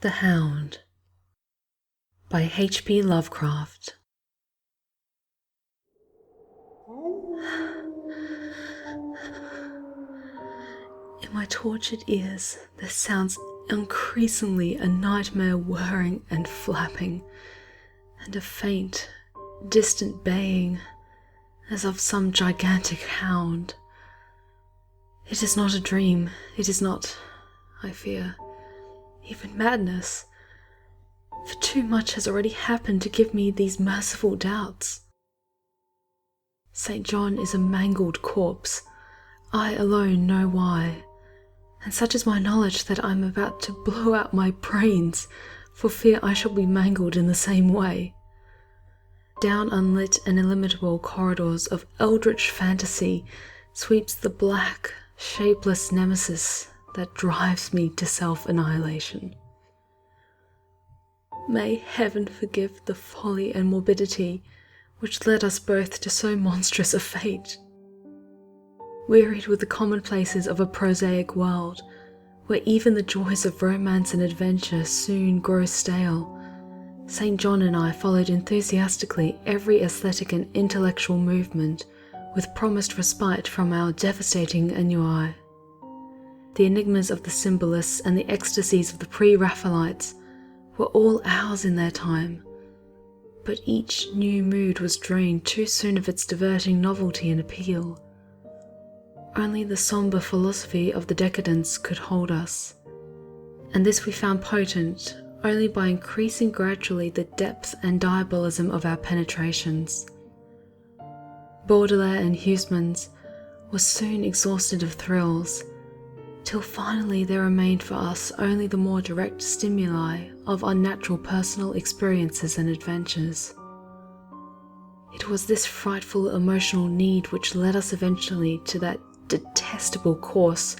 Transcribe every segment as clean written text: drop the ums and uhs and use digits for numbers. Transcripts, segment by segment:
The Hound by H.P. Lovecraft. In my tortured ears there sounds increasingly a nightmare whirring and flapping, and a faint, distant baying, as of some gigantic hound. It is not a dream, it is not, I fear, even madness, for too much has already happened to give me these merciful doubts. St. John is a mangled corpse, I alone know why, and such is my knowledge that I am about to blow out my brains for fear I shall be mangled in the same way. Down unlit and illimitable corridors of eldritch fantasy sweeps the black, shapeless nemesis that drives me to self-annihilation. May heaven forgive the folly and morbidity which led us both to so monstrous a fate. Wearied with the commonplaces of a prosaic world, where even the joys of romance and adventure soon grow stale, St. John and I followed enthusiastically every aesthetic and intellectual movement with promised respite from our devastating ennui. The enigmas of the symbolists and the ecstasies of the pre-Raphaelites were all ours in their time, but each new mood was drained too soon of its diverting novelty and appeal. Only the sombre philosophy of the decadents could hold us, and this we found potent only by increasing gradually the depth and diabolism of our penetrations. Baudelaire and Huysmans were soon exhausted of thrills, till finally there remained for us only the more direct stimuli of unnatural personal experiences and adventures. It was this frightful emotional need which led us eventually to that detestable course,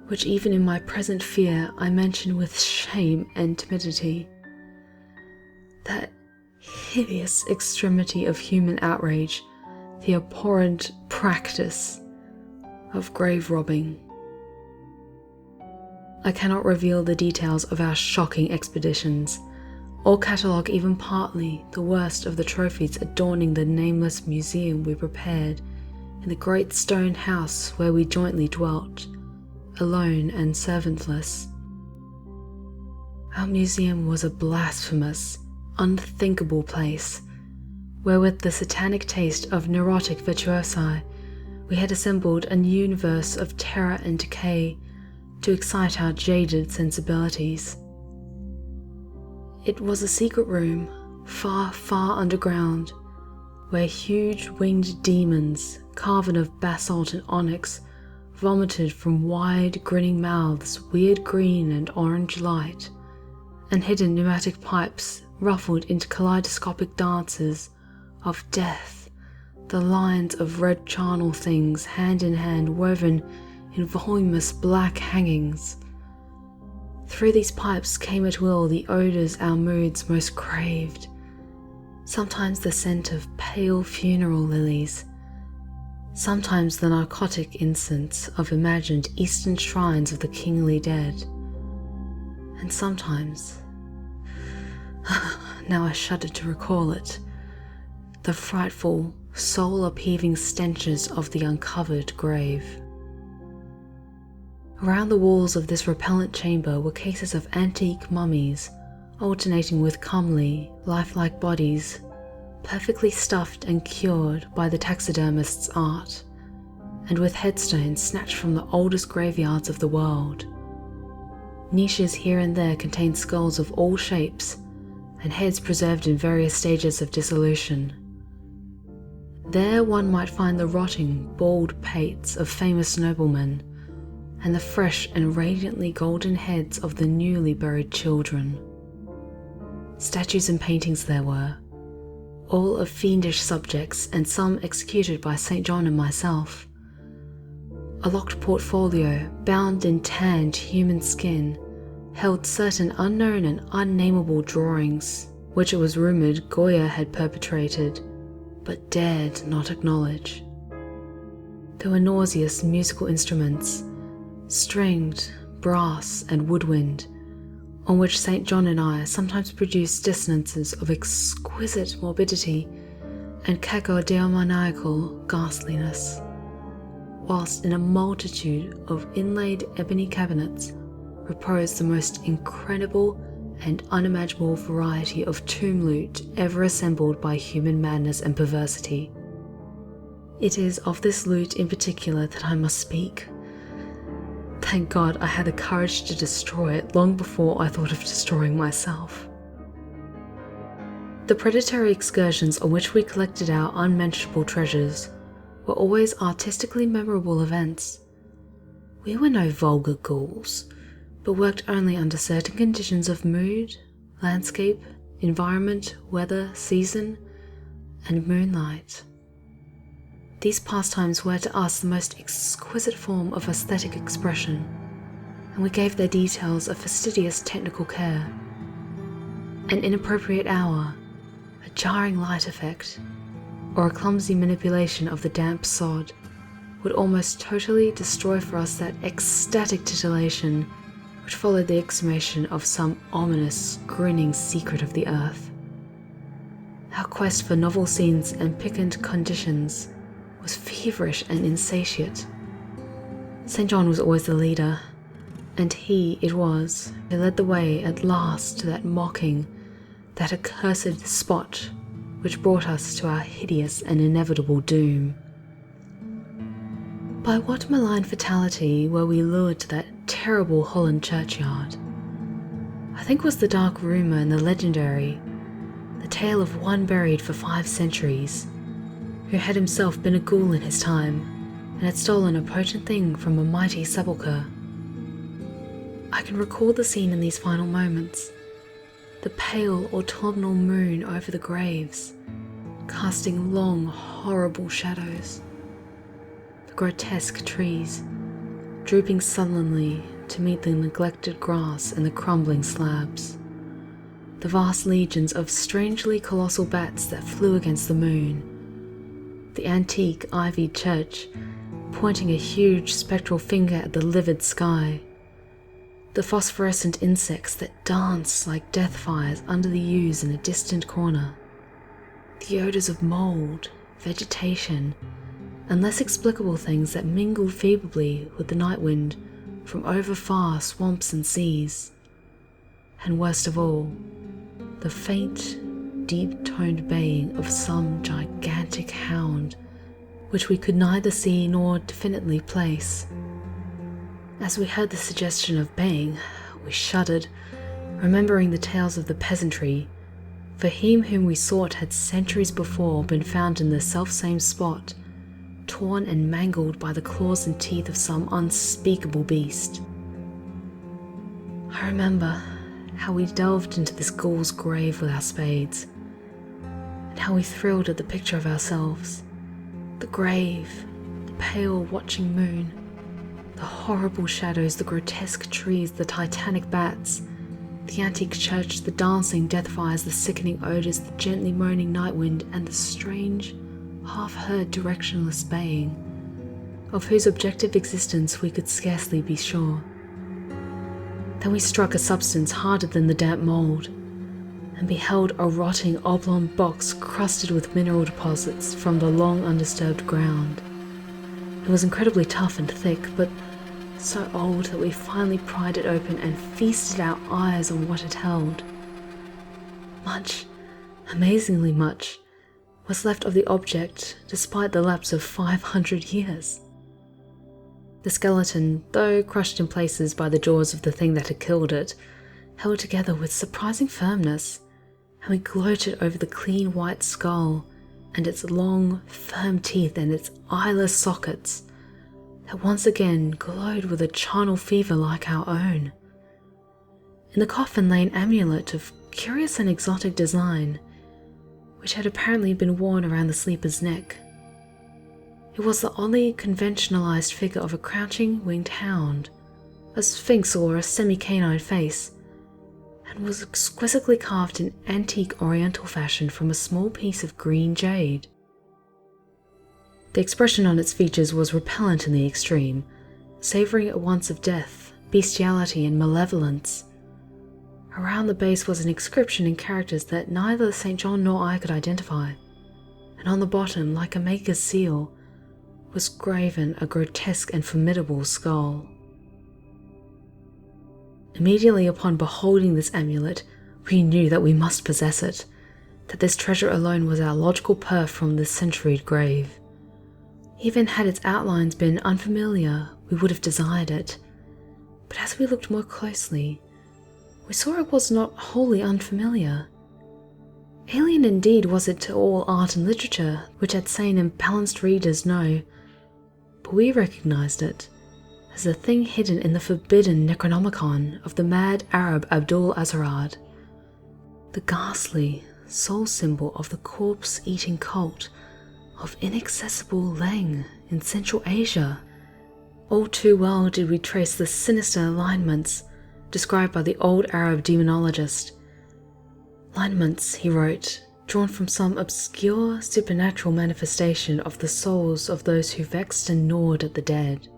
which even in my present fear I mention with shame and timidity. That hideous extremity of human outrage, the abhorrent practice of grave robbing. I cannot reveal the details of our shocking expeditions, or catalogue even partly the worst of the trophies adorning the nameless museum we prepared in the great stone house where we jointly dwelt, alone and servantless. Our museum was a blasphemous, unthinkable place, where with the satanic taste of neurotic virtuosi, we had assembled a universe of terror and decay to excite our jaded sensibilities. It was a secret room, far, far underground, where huge winged demons, carven of basalt and onyx, vomited from wide, grinning mouths weird green and orange light, and hidden pneumatic pipes ruffled into kaleidoscopic dances of death, the lines of red charnel things hand in hand woven in voluminous black hangings. Through these pipes came at will the odours our moods most craved, sometimes the scent of pale funeral lilies, sometimes the narcotic incense of imagined eastern shrines of the kingly dead, and sometimes, now I shudder to recall it, the frightful, soul-upheaving stenches of the uncovered grave. Around the walls of this repellent chamber were cases of antique mummies, alternating with comely, lifelike bodies, perfectly stuffed and cured by the taxidermist's art, and with headstones snatched from the oldest graveyards of the world. Niches here and there contained skulls of all shapes, and heads preserved in various stages of dissolution. There one might find the rotting, bald pates of famous noblemen, and the fresh and radiantly golden heads of the newly buried children. Statues and paintings there were, all of fiendish subjects and some executed by St. John and myself. A locked portfolio, bound in tanned human skin, held certain unknown and unnameable drawings, which it was rumoured Goya had perpetrated, but dared not acknowledge. There were nauseous musical instruments, stringed, brass and woodwind, on which St. John and I sometimes produce dissonances of exquisite morbidity and cacodemoniacal ghastliness, whilst in a multitude of inlaid ebony cabinets repose the most incredible and unimaginable variety of tomb loot ever assembled by human madness and perversity. It is of this loot in particular that I must speak. Thank God I had the courage to destroy it long before I thought of destroying myself. The predatory excursions on which we collected our unmentionable treasures were always artistically memorable events. We were no vulgar ghouls, but worked only under certain conditions of mood, landscape, environment, weather, season, and moonlight. These pastimes were to us the most exquisite form of aesthetic expression, and we gave their details a fastidious technical care. An inappropriate hour, a jarring light effect, or a clumsy manipulation of the damp sod would almost totally destroy for us that ecstatic titillation which followed the exhumation of some ominous, grinning secret of the earth. Our quest for novel scenes and piquant conditions was feverish and insatiate. St. John was always the leader, and he it was who led the way at last to that mocking, that accursed spot which brought us to our hideous and inevitable doom. By what malign fatality were we lured to that terrible Holland churchyard? I think it was the dark rumour and the legendary, the tale of one buried for 5 centuries, who had himself been a ghoul in his time, and had stolen a potent thing from a mighty sepulchre. I can recall the scene in these final moments, the pale autumnal moon over the graves, casting long, horrible shadows, the grotesque trees, drooping sullenly to meet the neglected grass and the crumbling slabs, the vast legions of strangely colossal bats that flew against the moon, the antique ivied church pointing a huge spectral finger at the livid sky, the phosphorescent insects that danced like death fires under the yews in a distant corner, the odours of mould, vegetation, and less explicable things that mingled feebly with the night wind from over far swamps and seas, and worst of all, the faint, deep-toned baying of some gigantic hound which we could neither see nor definitely place. As we heard the suggestion of baying, we shuddered, remembering the tales of the peasantry, for him whom we sought had centuries before been found in the selfsame spot, torn and mangled by the claws and teeth of some unspeakable beast. I remember how we delved into this ghoul's grave with our spades, and how we thrilled at the picture of ourselves, the grave, the pale watching moon, the horrible shadows, the grotesque trees, the titanic bats, the antique church, the dancing death fires, the sickening odours, the gently moaning night wind, and the strange, half-heard directionless baying, of whose objective existence we could scarcely be sure. Then we struck a substance harder than the damp mould, and beheld a rotting oblong box crusted with mineral deposits from the long undisturbed ground. It was incredibly tough and thick, but so old that we finally pried it open and feasted our eyes on what it held. Much, amazingly much, was left of the object despite the lapse of 500 years. The skeleton, though crushed in places by the jaws of the thing that had killed it, held together with surprising firmness, and we gloated over the clean white skull and its long, firm teeth and its eyeless sockets that once again glowed with a charnel fever like our own. In the coffin lay an amulet of curious and exotic design, which had apparently been worn around the sleeper's neck. It was the oddly conventionalized figure of a crouching winged hound, a sphinx or a semi-canine face, and was exquisitely carved in antique oriental fashion from a small piece of green jade. The expression on its features was repellent in the extreme, savouring at once of death, bestiality, and malevolence. Around the base was an inscription in characters that neither St. John nor I could identify, and on the bottom, like a maker's seal, was graven a grotesque and formidable skull. Immediately upon beholding this amulet, we knew that we must possess it, that this treasure alone was our logical birth from this centuried grave. Even had its outlines been unfamiliar, we would have desired it, but as we looked more closely, we saw it was not wholly unfamiliar. Alien indeed was it to all art and literature which had sane and balanced readers know, but we recognized it as the thing hidden in the forbidden necronomicon of the mad Arab Abdul Azarad, the ghastly soul symbol of the corpse-eating cult of inaccessible Leng in Central Asia. All too well did we trace the sinister alignments described by the old Arab demonologist. Alignments, he wrote, drawn from some obscure supernatural manifestation of the souls of those who vexed and gnawed at the dead.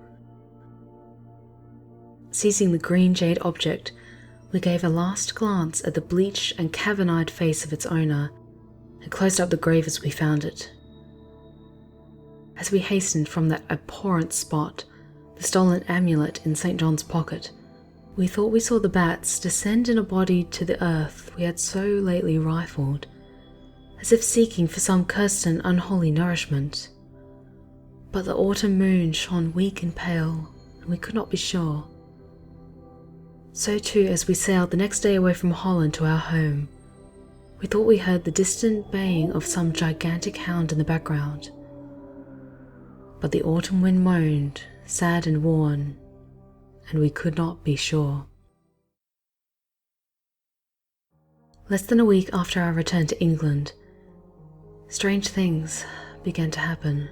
Seizing the green jade object, we gave a last glance at the bleached and cavern-eyed face of its owner, and closed up the grave as we found it. As we hastened from that abhorrent spot, the stolen amulet in St. John's pocket, we thought we saw the bats descend in a body to the earth we had so lately rifled, as if seeking for some cursed and unholy nourishment. But the autumn moon shone weak and pale, and we could not be sure. So too, as we sailed the next day away from Holland to our home, we thought we heard the distant baying of some gigantic hound in the background. But the autumn wind moaned, sad and worn, and we could not be sure. Less than a week after our return to England, strange things began to happen.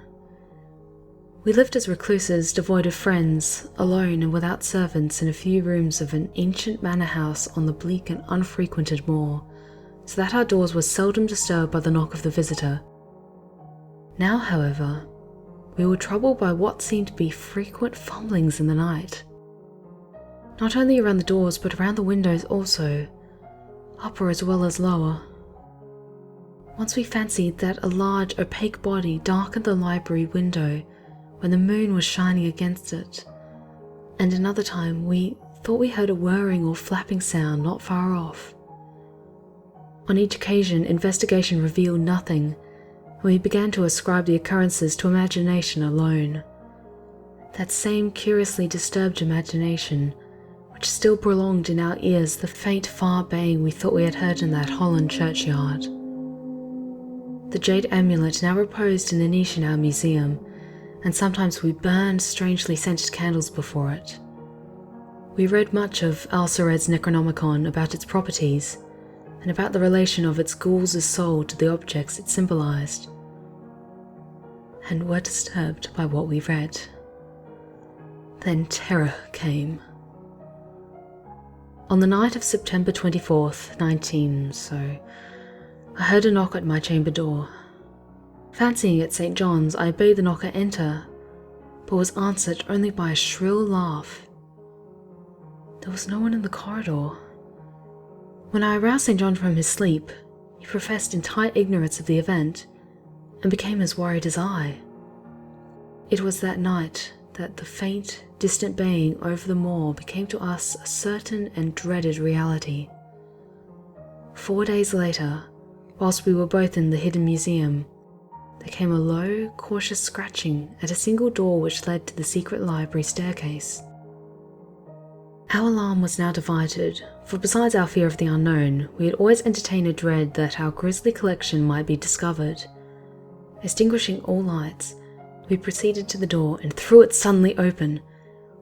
We lived as recluses, devoid of friends, alone and without servants in a few rooms of an ancient manor house on the bleak and unfrequented moor, so that our doors were seldom disturbed by the knock of the visitor. Now, however, we were troubled by what seemed to be frequent fumblings in the night. Not only around the doors, but around the windows also, upper as well as lower. Once we fancied that a large, opaque body darkened the library window when the moon was shining against it, and another time we thought we heard a whirring or flapping sound not far off. On each occasion, investigation revealed nothing, and we began to ascribe the occurrences to imagination alone. That same curiously disturbed imagination which still prolonged in our ears the faint far baying we thought we had heard in that Holland churchyard. The jade amulet now reposed in a niche in our museum, and sometimes we burned strangely scented candles before it. We read much of Al-Sared's Necronomicon about its properties, and about the relation of its ghouls' soul to the objects it symbolized, and were disturbed by what we read. Then terror came. On the night of September 24th, I heard a knock at my chamber door. Fancying it St. John's, I bade the knocker enter, but was answered only by a shrill laugh. There was no one in the corridor. When I aroused St. John from his sleep, he professed entire ignorance of the event, and became as worried as I. It was that night that the faint, distant baying over the moor became to us a certain and dreaded reality. 4 days later, whilst we were both in the hidden museum, there came a low, cautious scratching at a single door which led to the secret library staircase. Our alarm was now divided, for besides our fear of the unknown, we had always entertained a dread that our grisly collection might be discovered. Extinguishing all lights, we proceeded to the door and threw it suddenly open,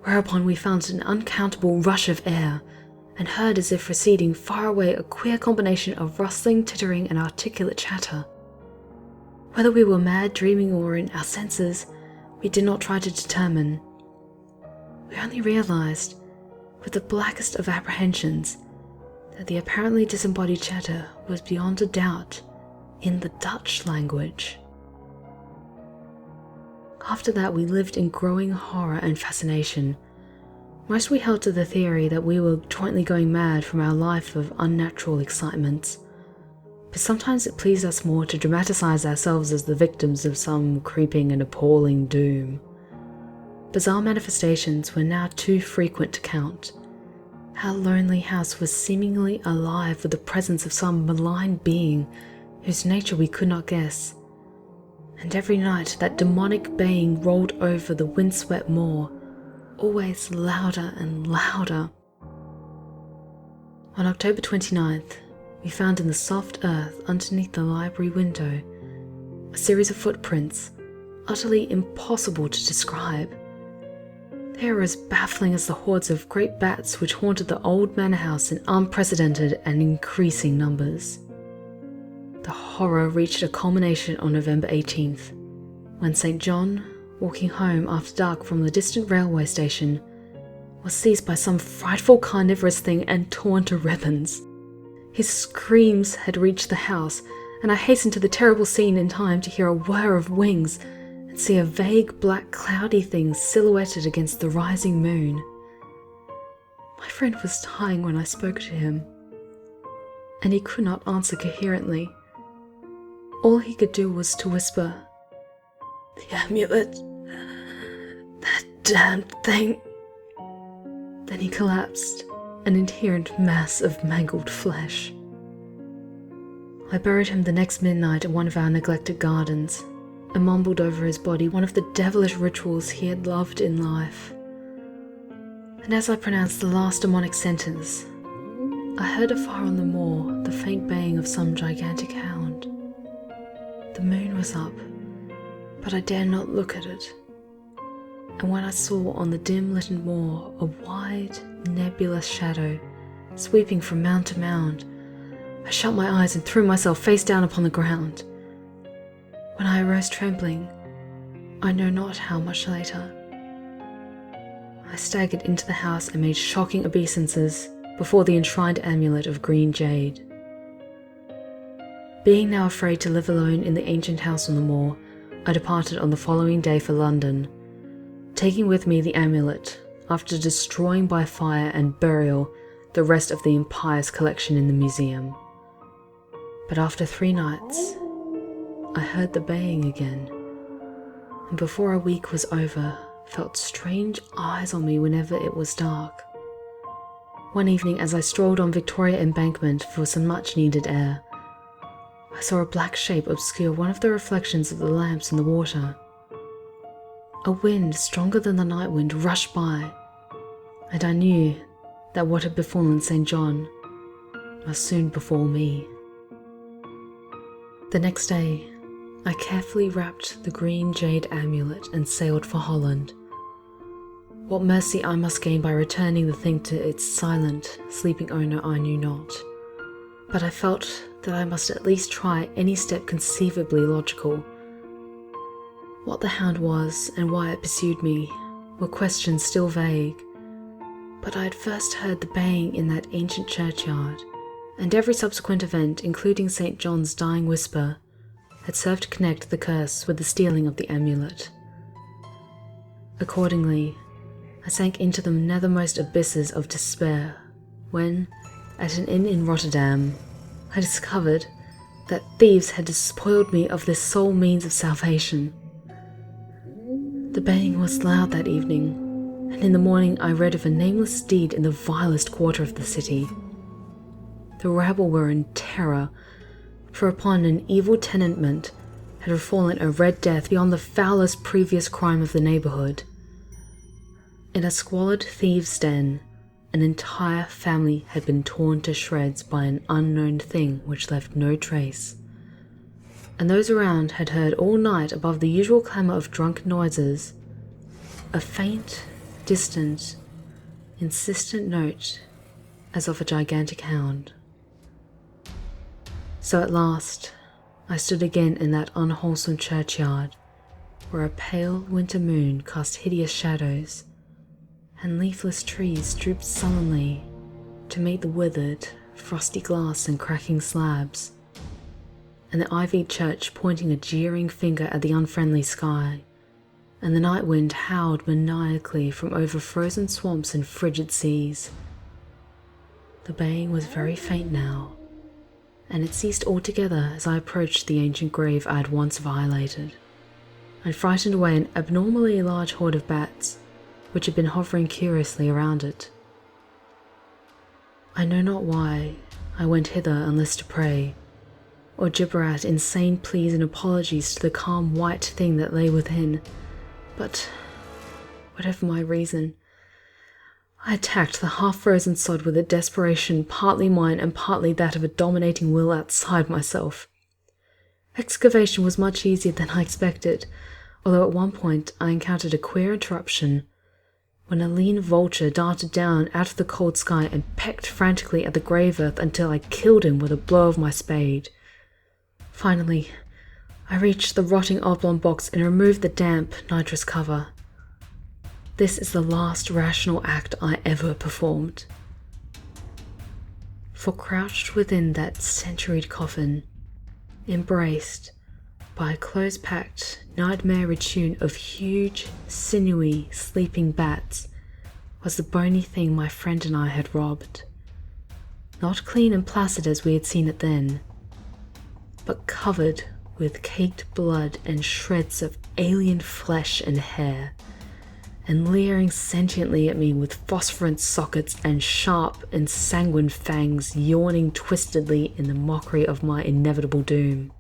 whereupon we found an uncountable rush of air, and heard as if receding far away a queer combination of rustling, tittering, and articulate chatter. Whether we were mad, dreaming, or in our senses, we did not try to determine. We only realized, with the blackest of apprehensions, that the apparently disembodied chatter was beyond a doubt in the Dutch language. After that we lived in growing horror and fascination. Most we held to the theory that we were jointly going mad from our life of unnatural excitements, but sometimes it pleased us more to dramatise ourselves as the victims of some creeping and appalling doom. Bizarre manifestations were now too frequent to count. Our lonely house was seemingly alive with the presence of some malign being whose nature we could not guess. And every night that demonic baying rolled over the windswept moor, always louder and louder. On October 29th, we found in the soft earth underneath the library window a series of footprints, utterly impossible to describe. They were as baffling as the hordes of great bats which haunted the old manor house in unprecedented and increasing numbers. The horror reached a culmination on November 18th, when St. John, walking home after dark from the distant railway station, was seized by some frightful carnivorous thing and torn to ribbons. His screams had reached the house, and I hastened to the terrible scene in time to hear a whir of wings and see a vague black cloudy thing silhouetted against the rising moon. My friend was dying when I spoke to him, and he could not answer coherently. All he could do was to whisper, "The amulet, that damned thing." Then he collapsed, an inherent mass of mangled flesh. I buried him the next midnight in one of our neglected gardens, and mumbled over his body one of the devilish rituals he had loved in life. And as I pronounced the last demonic sentence, I heard afar on the moor the faint baying of some gigantic hound. The moon was up, but I dared not look at it. And when I saw on the dim-lit moor a wide, nebulous shadow sweeping from mound to mound, I shut my eyes and threw myself face down upon the ground. When I arose trembling, I know not how much later, I staggered into the house and made shocking obeisances before the enshrined amulet of green jade. Being now afraid to live alone in the ancient house on the moor, I departed on the following day for London, taking with me the amulet after destroying by fire and burial the rest of the impious collection in the museum. But after 3 nights, I heard the baying again, and before a week was over, felt strange eyes on me whenever it was dark. One evening, as I strolled on Victoria Embankment for some much-needed air, I saw a black shape obscure one of the reflections of the lamps in the water. A wind stronger than the night wind rushed by, and I knew that what had befallen St. John must soon befall me. The next day, I carefully wrapped the green jade amulet and sailed for Holland. What mercy I must gain by returning the thing to its silent, sleeping owner I knew not, but I felt that I must at least try any step conceivably logical. What the hound was and why it pursued me were questions still vague, but I had first heard the baying in that ancient churchyard, and every subsequent event, including St. John's dying whisper, had served to connect the curse with the stealing of the amulet. Accordingly, I sank into the nethermost abysses of despair when, at an inn in Rotterdam, I discovered that thieves had despoiled me of this sole means of salvation. The baying was loud that evening, and in the morning I read of a nameless deed in the vilest quarter of the city. The rabble were in terror, for upon an evil tenement had fallen a red death beyond the foulest previous crime of the neighbourhood. In a squalid thieves' den, an entire family had been torn to shreds by an unknown thing which left no trace, and those around had heard all night above the usual clamour of drunken noises a faint, distant, insistent note as of a gigantic hound. So at last, I stood again in that unwholesome churchyard, where a pale winter moon cast hideous shadows, and leafless trees drooped sullenly to meet the withered, frosty glass and cracking slabs, and the ivied church pointing a jeering finger at the unfriendly sky, and the night wind howled maniacally from over frozen swamps and frigid seas. The baying was very faint now, and it ceased altogether as I approached the ancient grave I had once violated. I frightened away an abnormally large horde of bats, which had been hovering curiously around it. I know not why I went hither unless to pray, or gibber at insane pleas and apologies to the calm white thing that lay within, but whatever my reason, I attacked the half-frozen sod with a desperation partly mine and partly that of a dominating will outside myself. Excavation was much easier than I expected, although at one point I encountered a queer interruption, when a lean vulture darted down out of the cold sky and pecked frantically at the grave earth until I killed him with a blow of my spade. Finally, I reached the rotting oblong box and removed the damp, nitrous cover. This is the last rational act I ever performed. For crouched within that centuried coffin, embraced by a close-packed, nightmare tune of huge, sinewy, sleeping bats, was the bony thing my friend and I had robbed. Not clean and placid as we had seen it then, but covered with caked blood and shreds of alien flesh and hair, and leering sentiently at me with phosphorescent sockets and sharp and sanguine fangs yawning twistedly in the mockery of my inevitable doom.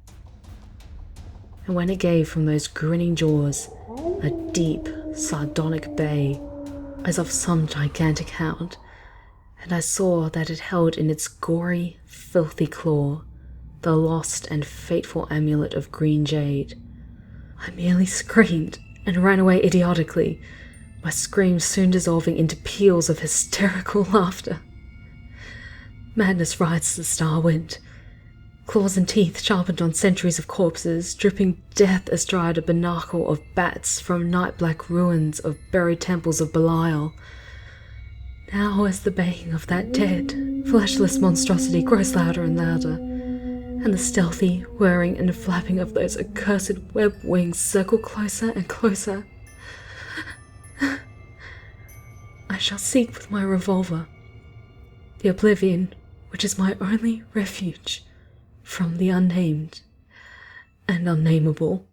And when it gave from those grinning jaws a deep, sardonic bay, as of some gigantic hound, and I saw that it held in its gory, filthy claw the lost and fateful amulet of green jade, I merely screamed and ran away idiotically, my screams soon dissolving into peals of hysterical laughter. Madness rides the star wind, claws and teeth sharpened on centuries of corpses, dripping death astride a barnacle of bats from night-black ruins of buried temples of Belial. Now as the baying of that dead, fleshless monstrosity grows louder and louder, and the stealthy whirring and flapping of those accursed web wings circle closer and closer, I shall seek with my revolver the oblivion which is my only refuge from the unnamed and unnameable.